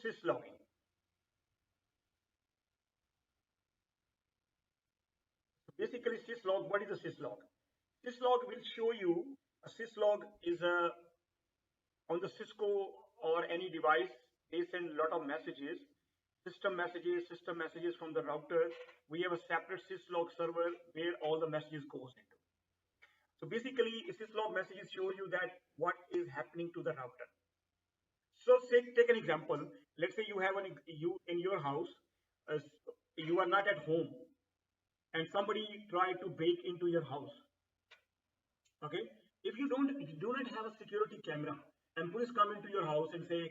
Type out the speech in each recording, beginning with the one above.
syslogging. Basically, syslog, what is a syslog? Syslog will show you, a syslog is a, on the Cisco or any device, they send a lot of messages, system messages from the router. We have a separate syslog server where all the messages goes into. So basically, syslog messages show you that what is happening to the router. So say, take an example. Let's say you have you in your house, you are not at home, and somebody tried to break into your house. Okay, if you do not have a security camera, and police come into your house and say,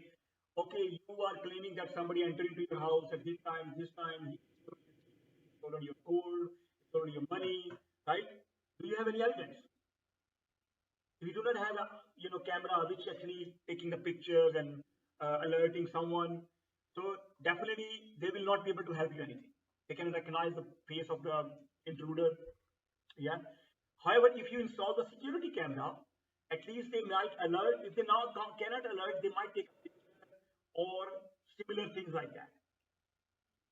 okay, you are claiming that somebody entered into your house at this time, he stolen your gold, stolen your money, right? Do you have any evidence? If you do not have a camera which actually taking the pictures and alerting someone, so definitely they will not be able to help you anything. They can recognize the face of the intruder. Yeah. However, if you install the security camera, at least they might alert. If they now cannot alert, they might take a picture or similar things like that.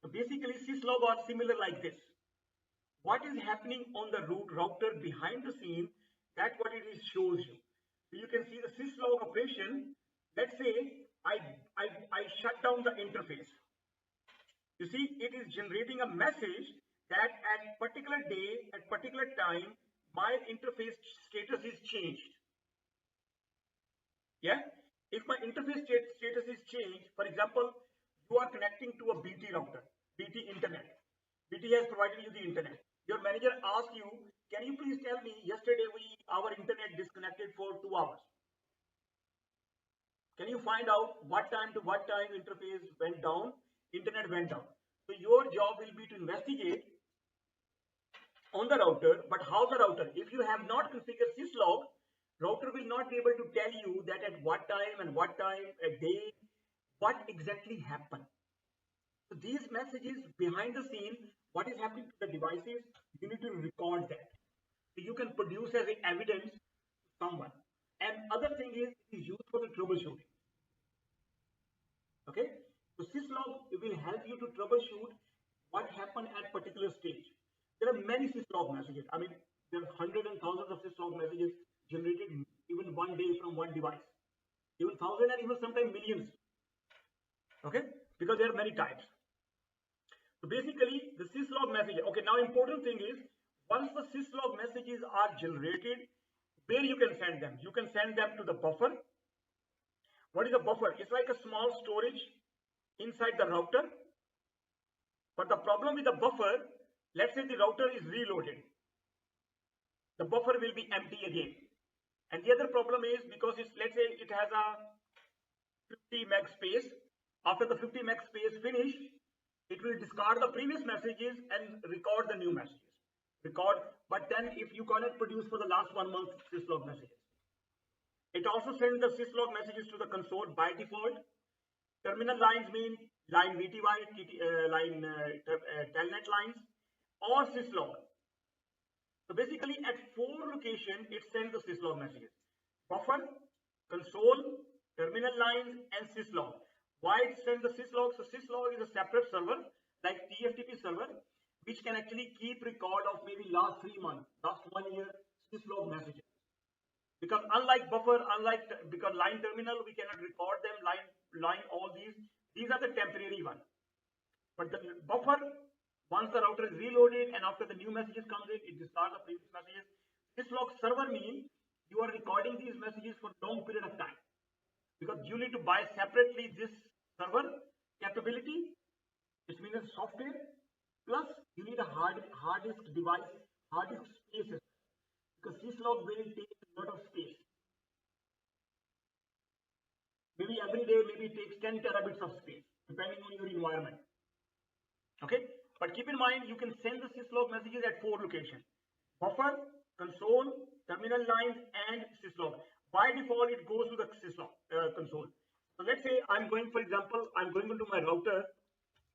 So basically, syslog are similar like this. What is happening on the router behind the scene, that's what it is shows you. So you can see the syslog operation. Let's say I shut down the interface. You see, it is generating a message that at particular day, at particular time, my interface status is changed. Yeah. If my interface status is changed, for example, you are connecting to a BT router, BT internet. BT has provided you the internet. Your manager asks you, can you please tell me, yesterday our internet disconnected for 2 hours. Can you find out what time to what time interface went down, internet went down? So your job will be to investigate on the router, but how the router, if you have not configured syslog, router will not be able to tell you that at what time and what time a day, what exactly happened. So these messages behind the scene, what is happening to the devices, you need to record that. So you can produce as evidence to someone. And other thing is, it is used for the troubleshooting. Okay, so syslog will help you to troubleshoot what happened at particular stage. There are many syslog messages. I mean, there are hundreds and thousands of syslog messages generated even one day from one device, even thousands and even sometimes millions. Okay, because there are many types. So basically, the syslog message. Okay, now important thing is, once the syslog messages are generated, where you can send them? You can send them to the buffer. What is a buffer? It's like a small storage inside the router. But the problem with the buffer, let's say the router is reloaded, the buffer will be empty again. And the other problem is, because let's say it has a 50 meg space. After the 50 meg space finish, it will discard the previous messages and record the new messages. But then if you cannot produce for the last 1 month syslog messages. It also sends the syslog messages to the console by default. Terminal lines mean line VTY, telnet lines, or syslog. So basically, at 4 locations, it sends the syslog messages: buffer, console, terminal lines, and syslog. Why it sends the syslog? So syslog is a separate server, like TFTP server, which can actually keep record of maybe last 3 months, last 1 year syslog messages. Because unlike buffer, because line terminal, we cannot record them, line all these are the temporary one. But the buffer, once the router is reloaded and after the new messages comes in, it discards the previous messages. Syslog server means you are recording these messages for long period of time, because you need to buy separately this server capability. It means a software, plus you need a hard disk device, hard disk spaces, because syslog will take a lot of space. Maybe every day, maybe it takes 10 terabits of space, depending on your environment. Okay, but keep in mind, you can send the syslog messages at 4 locations: buffer, console, terminal lines, and syslog. By default, it goes to the syslog console. So let's say I'm going, for example, I'm going into my router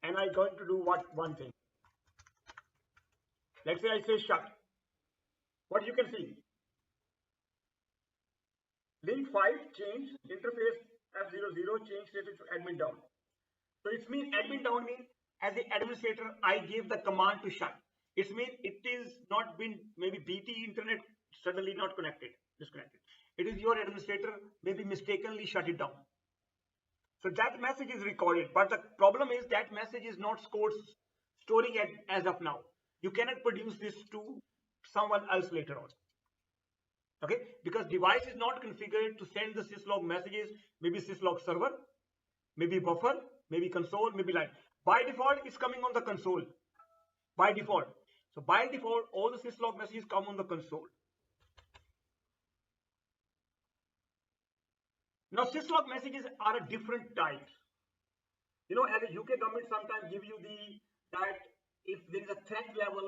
and I'm going to do one thing. Let's say I say shut. What you can see, link 5 change interface F00 change status to admin down. So it means admin down means as the administrator, I gave the command to shut. It means it is not been maybe BT internet suddenly not connected, disconnected. It is your administrator maybe mistakenly shut it down. So that message is recorded, but the problem is that message is not storing it as of now. You cannot produce this to someone else later on. Okay, because device is not configured to send the syslog messages, maybe syslog server, maybe buffer, maybe console, maybe line. By default, it's coming on the console. By default. So by default, all the syslog messages come on the console. Now syslog messages are a different types. You know, as a UK government sometimes give you that if there is a threat level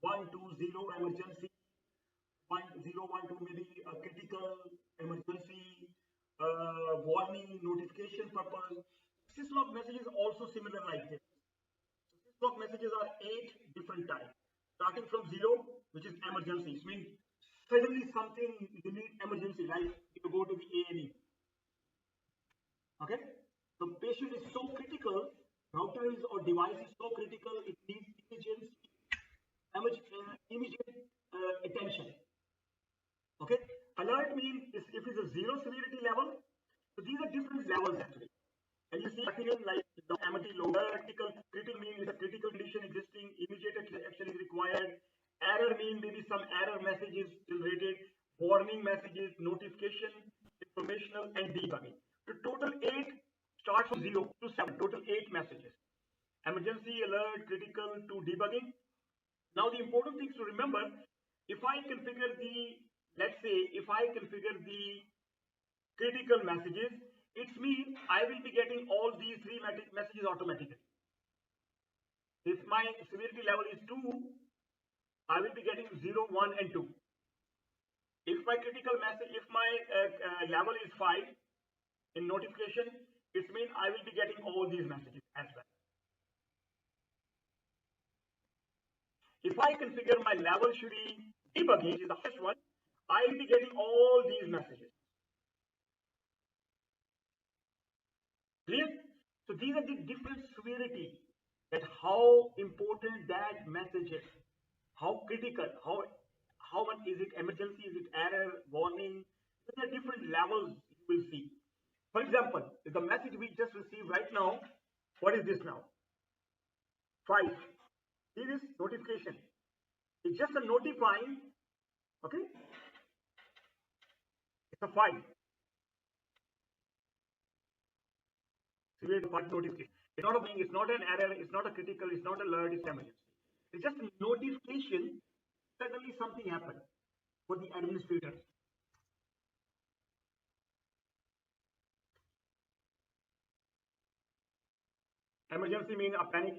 120 emergency, 1012 maybe a critical emergency, warning, notification purpose. Syslog messages also similar like this. Syslog messages are 8 different types, starting from 0, which is emergency. It means suddenly something you need emergency, like you go to the A&E. Okay, the patient is so critical, router is or device is so critical, it needs immediate attention. Okay, alert means if it's a 0 severity level, so these are different levels actually. And you see opinion like the amity low, critical mean is a critical condition existing, immediate action is required. Error mean maybe some error message is generated, warning messages, notification, informational, and debugging. So total 8 starts from 0 to 7, total 8 messages. Emergency, alert, critical to debugging. Now the important things to remember, if I configure let's say if I configure the critical messages, it means I will be getting all these 3 messages automatically. If my severity level is 2, I will be getting 0, 1 and 2. If my critical message, if my level is 5 in notification, it means I will be getting all these messages as well. If I configure my level should be debugging, which is the first one, I will be getting all these messages. Clear? So these are the different severity, that how important that message is, how critical, how much is it emergency, is it error, warning. There are different levels you will see. For example, the message we just received right now, what is this now? 5. This is notification. It's just a notifying, okay? It's a 5. Severe notification. It's not a thing, it's not an error, it's not a critical, it's not alert, it's emergency. It's just a notification. Suddenly something happened for the administrator. Emergency means a panic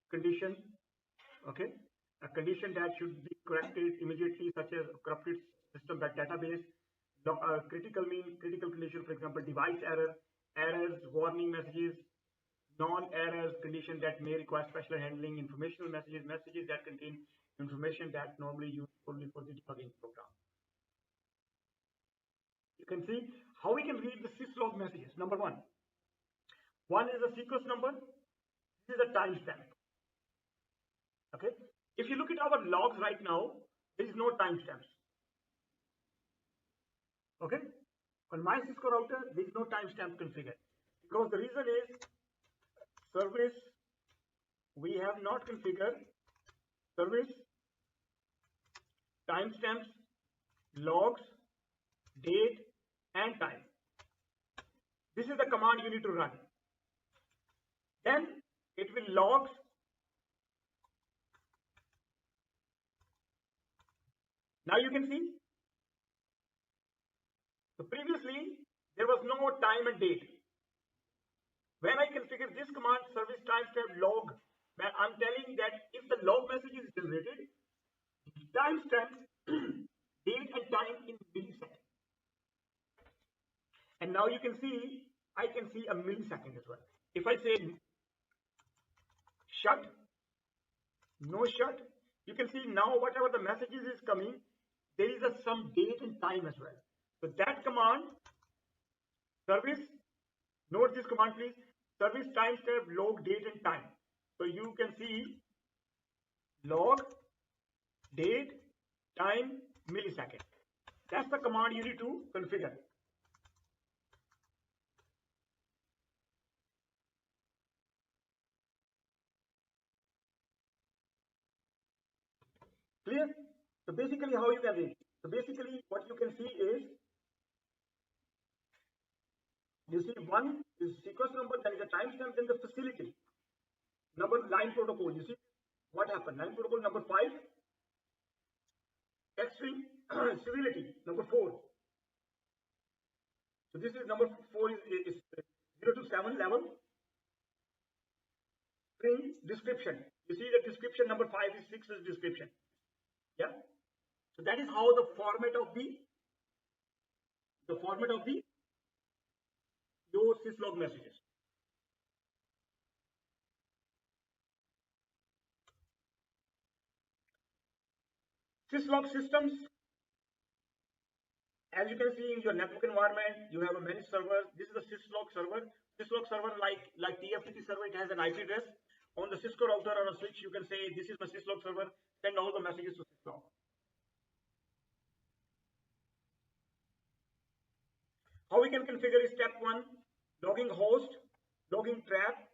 condition, okay? A condition that should be corrected immediately, such as corrupted system database. Critical means critical condition, for example, device error, errors, warning messages, non-errors condition that may require special handling, informational messages, messages that contain information that normally used only for the debugging program. You can see how we can read the syslog messages. Number 1. One is a sequence number. This is a timestamp. Okay. If you look at our logs right now, there is no timestamps. Okay. On my Cisco router, there is no timestamp configured, because the reason is service, we have not configured service timestamps, logs, date and time. This is the command you need to run. Then it will logs now you can see. So previously there was no time and date. When I configure this command service timestamp log, I'm telling that if the log message is generated, timestamp date and time in millisecond. And now you can see, I can see a millisecond as well. If I say shut, no shut, you can see now whatever the messages is coming, there is some date and time as well. So that command, service, note this command please, service timestamp, log, date and time. So you can see log, date, time, millisecond. That's the command you need to configure. Clear? So basically how you can read. So basically what you can see is, you see one is sequence number, then is a timestamp, then the facility. Number line protocol. You see what happened? Line protocol number 5. Text string civility number 4. So this is number 4 is 0 to 7 level. String description. You see the description number 5 is 6 is description. Yeah. So that is how the format of the your syslog messages. Syslog systems, as you can see in your network environment, you have a managed server. This is a syslog server. Syslog server, like TFTP server, it has an IP address. On the Cisco router or a switch, you can say this is my syslog server. Send all the messages to syslog. How we can configure is step 1, logging host, logging trap.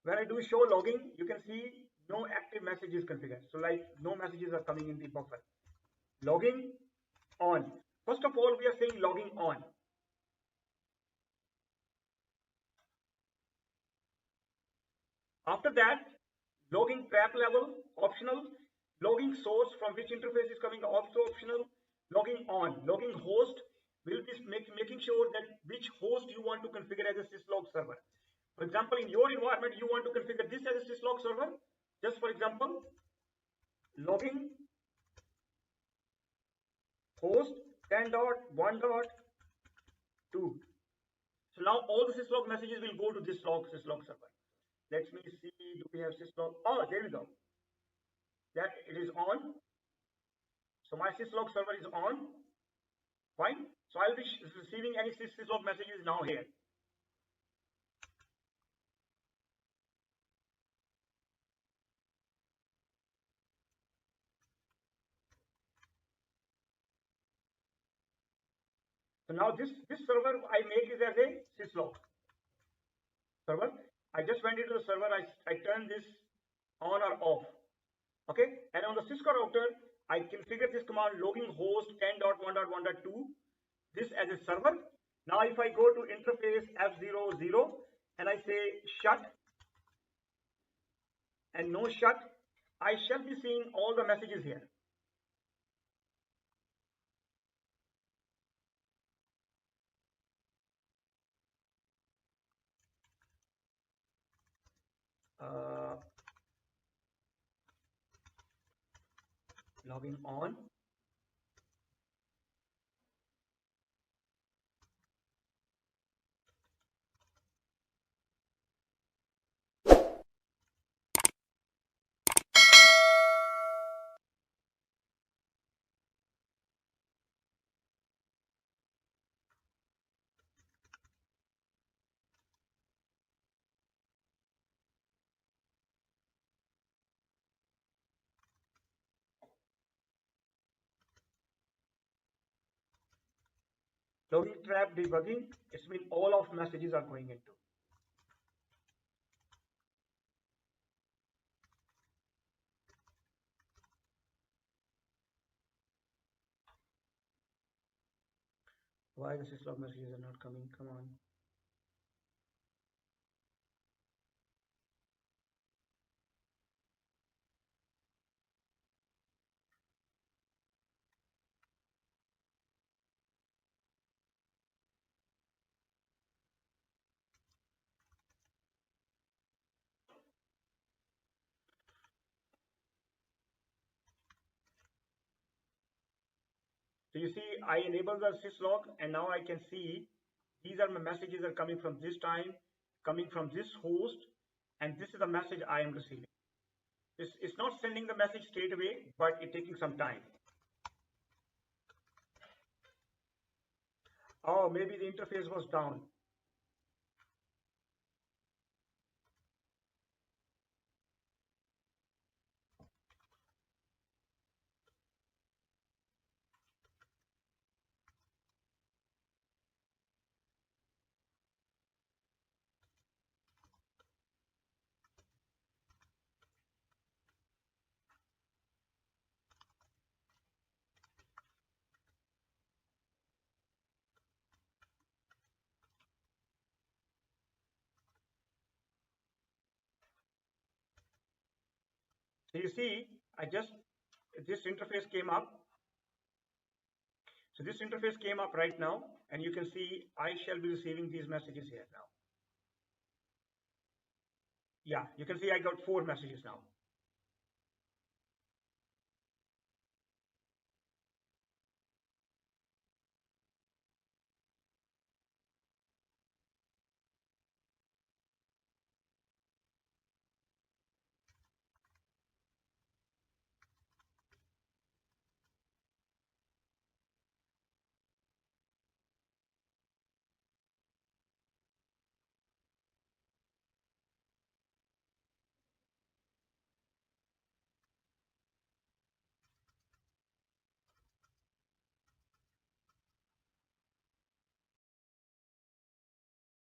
When I do show logging, you can see no active messages configured. So like no messages are coming in the buffer. Logging on. First of all, we are saying logging on. After that, logging trap level, optional. Logging source from which interface is coming, also optional. Logging on. Logging host will be making sure that which host you want to configure as a syslog server. For example, in your environment, you want to configure this as a syslog server. Just for example, logging host 10.1.2. So now all the syslog messages will go to this syslog server. Let me see, do we have syslog? Oh, there we go. That it is on. So my syslog server is on. Fine. So I'll be receiving any syslog messages now here. So now this server I make is as a syslog server. I just went into the server. I turn this on or off. Okay. And on the Cisco router, I configure this command logging host 10.1.1.2. This as a server. Now if I go to interface F00 and I say shut and no shut, I shall be seeing all the messages here. Logging on. Logging trap debugging, it's mean all of messages are going into. Why the syslog messages are not coming? Come on. So you see, I enable the syslog and now I can see These are my messages are coming from this time, coming from this host, and this is the message I am receiving. It's not sending the message straight away, but it's taking some time. Oh, maybe the interface was down. So you see, this interface came up. So this interface came up right now, and you can see I shall be receiving these messages here now. Yeah, you can see I got 4 messages now.